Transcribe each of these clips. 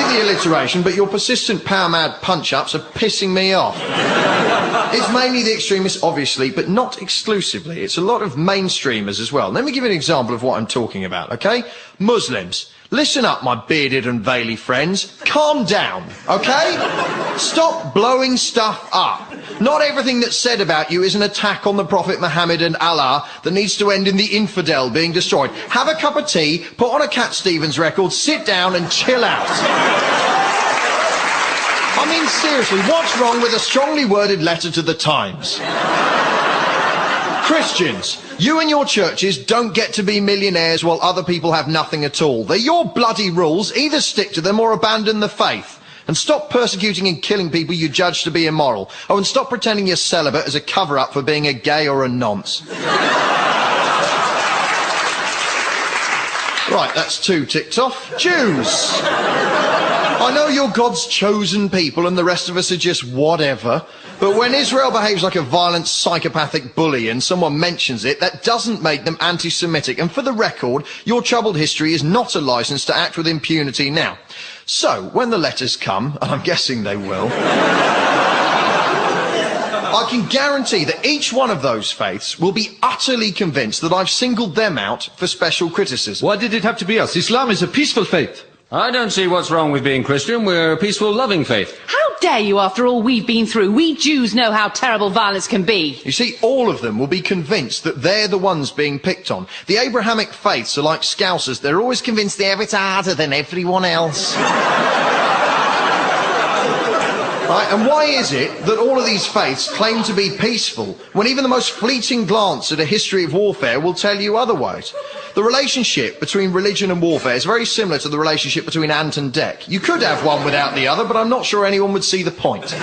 the alliteration, but your persistent power-mad punch-ups are pissing me off. It's mainly the extremists, obviously, but not exclusively. It's a lot of mainstreamers as well. Let me give you an example of what I'm talking about, okay? Muslims. Listen up, my bearded and veily friends. Calm down, okay? Stop blowing stuff up. Not everything that's said about you is an attack on the Prophet Muhammad and Allah that needs to end in the infidel being destroyed. Have a cup of tea, put on a Cat Stevens record, sit down and chill out. I mean, seriously, what's wrong with a strongly worded letter to the Times? Christians, you and your churches don't get to be millionaires while other people have nothing at all. They're your bloody rules. Either stick to them or abandon the faith. And stop persecuting and killing people you judge to be immoral. Oh, and stop pretending you're celibate as a cover-up for being a gay or a nonce. Right, that's 2 ticked off. Jews. I know you're God's chosen people and the rest of us are just whatever, but when Israel behaves like a violent psychopathic bully and someone mentions it, that doesn't make them anti-Semitic. And for the record, your troubled history is not a license to act with impunity now. So, when the letters come, and I'm guessing they will, I can guarantee that each one of those faiths will be utterly convinced that I've singled them out for special criticism. Why did it have to be us? Islam is a peaceful faith. I don't see what's wrong with being Christian. We're a peaceful, loving faith. How dare you, after all we've been through? We Jews know how terrible violence can be. You see, all of them will be convinced that they're the ones being picked on. The Abrahamic faiths are like Scousers. They're always convinced they're a bit harder than everyone else. Right, and why is it that all of these faiths claim to be peaceful when even the most fleeting glance at a history of warfare will tell you otherwise? The relationship between religion and warfare is very similar to the relationship between ant and deck. You could have one without the other, but I'm not sure anyone would see the point.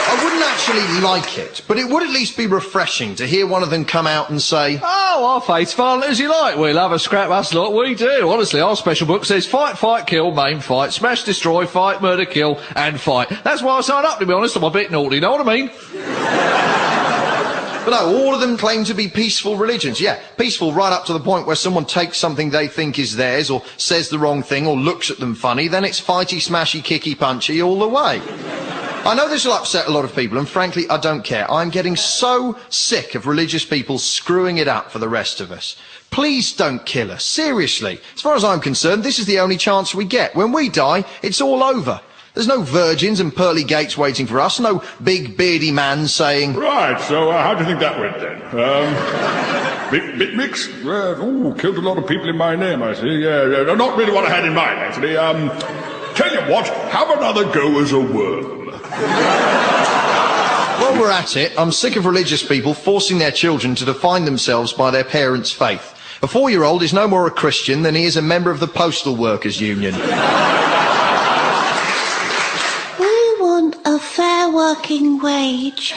I wouldn't actually like it, but it would at least be refreshing to hear one of them come out and say, Oh, our faith's violent as you like. We'll have a scrap, us lot, we do. Honestly, our special book says fight, fight, kill, maim, fight, smash, destroy, fight, murder, kill, and fight. That's why I signed up, to be honest. I'm a bit naughty, know what I mean? But no, all of them claim to be peaceful religions. Yeah, peaceful right up to the point where someone takes something they think is theirs, or says the wrong thing, or looks at them funny, then it's fighty, smashy, kicky, punchy all the way. I know this will upset a lot of people, and frankly, I don't care. I'm getting so sick of religious people screwing it up for the rest of us. Please don't kill us. Seriously. As far as I'm concerned, this is the only chance we get. When we die, it's all over. There's no virgins and pearly gates waiting for us, no big beardy man saying... Right, so how do you think that went then? Bit mixed? Ooh, killed a lot of people in my name, I see. Yeah, not really what I had in mind, actually. Tell you what, have another go as a worm. While we're at it, I'm sick of religious people forcing their children to define themselves by their parents' faith. A 4-year-old is no more a Christian than he is a member of the Postal Workers Union. A fair working wage,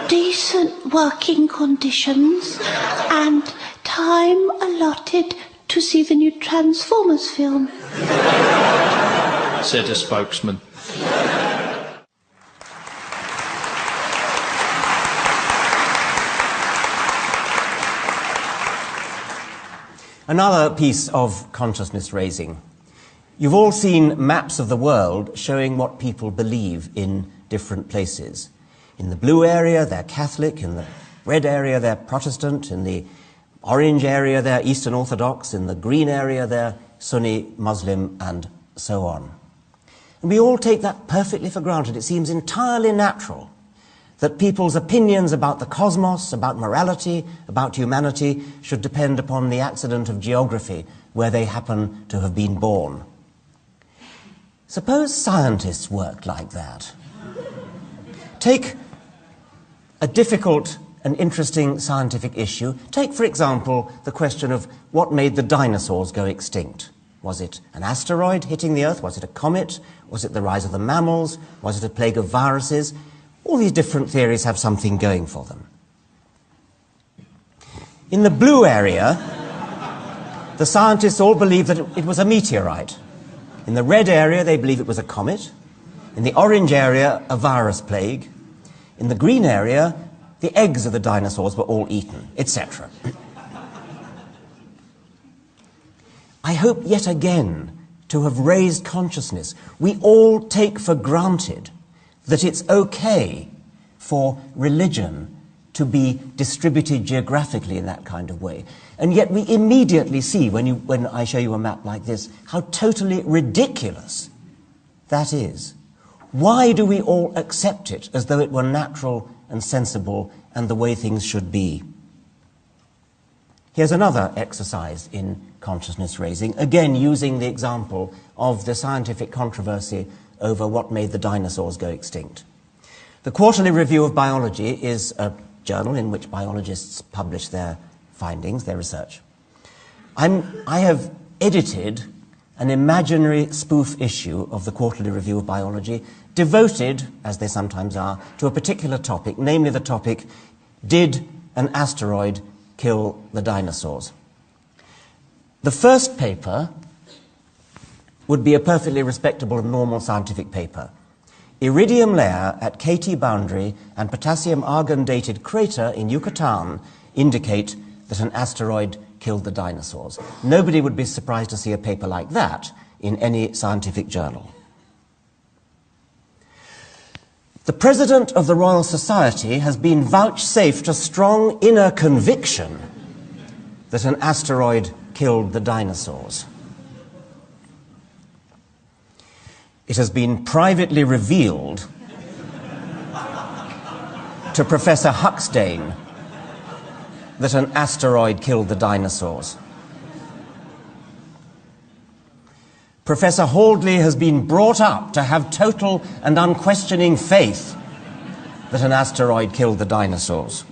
decent working conditions, and time allotted to see the new Transformers film, said a spokesman. Another piece of consciousness raising. You've all seen maps of the world showing what people believe in different places. In the blue area, they're Catholic. In the red area, they're Protestant. In the orange area, they're Eastern Orthodox. In the green area, they're Sunni, Muslim, and so on. And we all take that perfectly for granted. It seems entirely natural that people's opinions about the cosmos, about morality, about humanity, should depend upon the accident of geography where they happen to have been born. Suppose scientists worked like that. Take a difficult and interesting scientific issue. Take, for example, the question of what made the dinosaurs go extinct. Was it an asteroid hitting the Earth? Was it a comet? Was it the rise of the mammals? Was it a plague of viruses? All these different theories have something going for them. In the blue area, the scientists all believe that it was a meteorite. In the red area, they believe it was a comet. In the orange area, a virus plague. In the green area, the eggs of the dinosaurs were all eaten, etc. I hope yet again to have raised consciousness. We all take for granted that it's okay for religion to be distributed geographically in that kind of way. And yet we immediately see, when I show you a map like this, how totally ridiculous that is. Why do we all accept it as though it were natural and sensible and the way things should be? Here's another exercise in consciousness raising, again using the example of the scientific controversy over what made the dinosaurs go extinct. The Quarterly Review of Biology is a journal in which biologists publish their findings, their research. I have edited an imaginary spoof issue of the Quarterly Review of Biology devoted, as they sometimes are, to a particular topic, namely the topic, did an asteroid kill the dinosaurs? The first paper would be a perfectly respectable and normal scientific paper. Iridium layer at KT boundary and potassium argon dated crater in Yucatan indicate that an asteroid killed the dinosaurs. Nobody would be surprised to see a paper like that in any scientific journal. The President of the Royal Society has been vouchsafed a strong inner conviction that an asteroid killed the dinosaurs. It has been privately revealed to Professor Huxtane that an asteroid killed the dinosaurs. Professor Haldley has been brought up to have total and unquestioning faith that an asteroid killed the dinosaurs.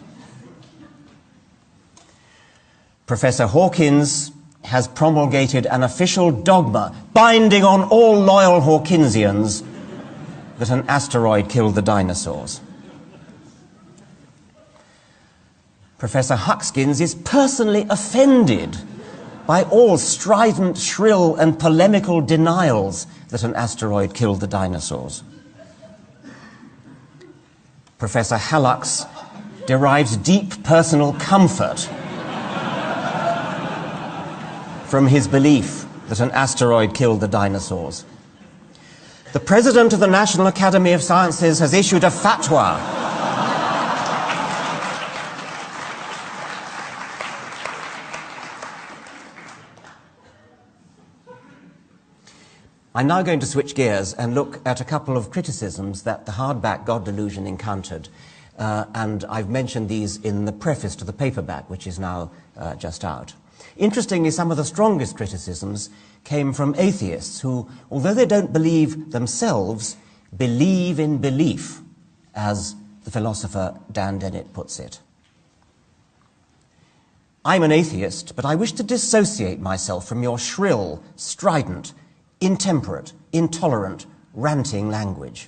Professor Hawkins has promulgated an official dogma binding on all loyal Hawkinsians that an asteroid killed the dinosaurs. Professor Huxkins is personally offended by all strident, shrill and polemical denials that an asteroid killed the dinosaurs. Professor Hallux derives deep personal comfort from his belief that an asteroid killed the dinosaurs. The President of the National Academy of Sciences has issued a fatwa I'm now going to switch gears and look at a couple of criticisms that the hardback God Delusion encountered. And I've mentioned these in the preface to the paperback, which is now just out. Interestingly, some of the strongest criticisms came from atheists who, although they don't believe themselves, believe in belief, as the philosopher Dan Dennett puts it. I'm an atheist, but I wish to dissociate myself from your shrill, strident, intemperate, intolerant, ranting language.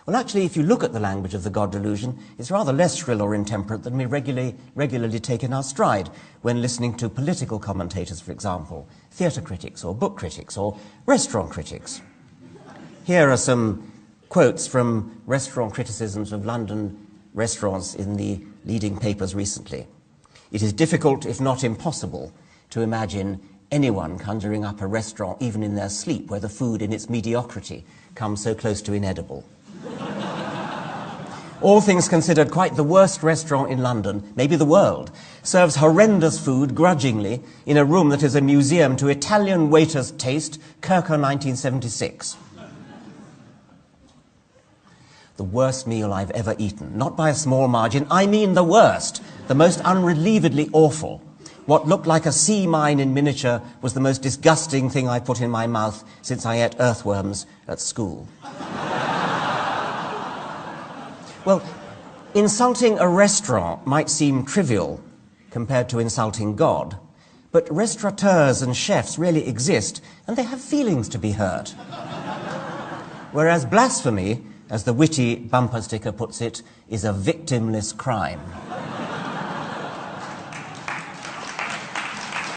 Well, actually, if you look at the language of the God Delusion, it's rather less shrill or intemperate than we regularly take in our stride when listening to political commentators, for example, theatre critics or book critics or restaurant critics. Here are some quotes from restaurant criticisms of London restaurants in the leading papers recently. It is difficult, if not impossible, to imagine anyone conjuring up a restaurant, even in their sleep, where the food in its mediocrity comes so close to inedible. All things considered, quite the worst restaurant in London, maybe the world, serves horrendous food grudgingly in a room that is a museum to Italian waiters' taste, Kirker 1976. The worst meal I've ever eaten, not by a small margin, I mean the worst, the most unrelievedly awful. What looked like a sea mine in miniature was the most disgusting thing I put in my mouth since I ate earthworms at school. Well, insulting a restaurant might seem trivial compared to insulting God, but restaurateurs and chefs really exist, and they have feelings to be hurt. Whereas blasphemy, as the witty bumper sticker puts it, is a victimless crime.